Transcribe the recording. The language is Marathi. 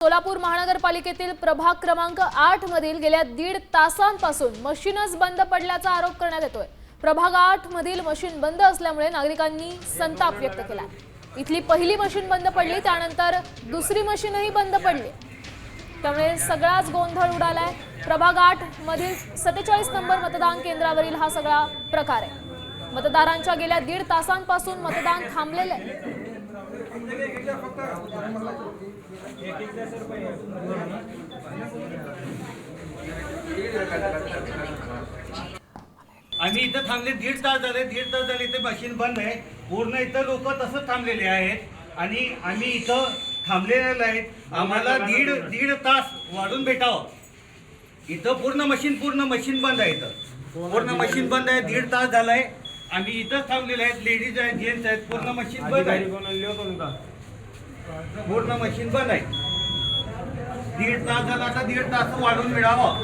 सोलापूर महानगरपालिकेतील प्रभाग क्रमांक 8 मधील गेल्या 1.5 तासांपासून मशीनच बंद पडल्याचा आरोप करण्यात येतोय। प्रभाग 8 मधील मशीन बंद असल्यामुळे नागरिकांनी संताप व्यक्त केला। इथली पहिली मशीन बंद पडली, त्यानंतर दुसरी मशीनही बंद पडली, त्यामुळे सगळाच गोंधळ उडालाय। प्रभाग 8 मधील 47 नंबर मतदान केंद्रावरील हा सगळा प्रकार आहे। मतदारांच्या गेल्या 1.5 तासांपासून मतदान थांबलेलं आहे। आम्ही इथं थांबले 1.5 तास झाले। 1.5 तास झाले इथे मशीन बंद आहे। पूर्ण इथं लोक तसंच थांबलेले आहेत आणि आम्ही इथं थांबलेले आहेत। आम्हाला दीड तास वाढून भेटावं। इथं पूर्ण मशीन बंद आहे। इथं पूर्ण मशीन बंद आहे। 1.5 तास झालाय आम्ही इथंच थांबलेले आहेत। लेडीज आहेत, जेंट्स आहेत, पूर्ण मशीन बंद आहे। पूर्ण मशीन बंद आहे। 1.5 तास झाला, आता 1.5 तास वाढून मिळावं।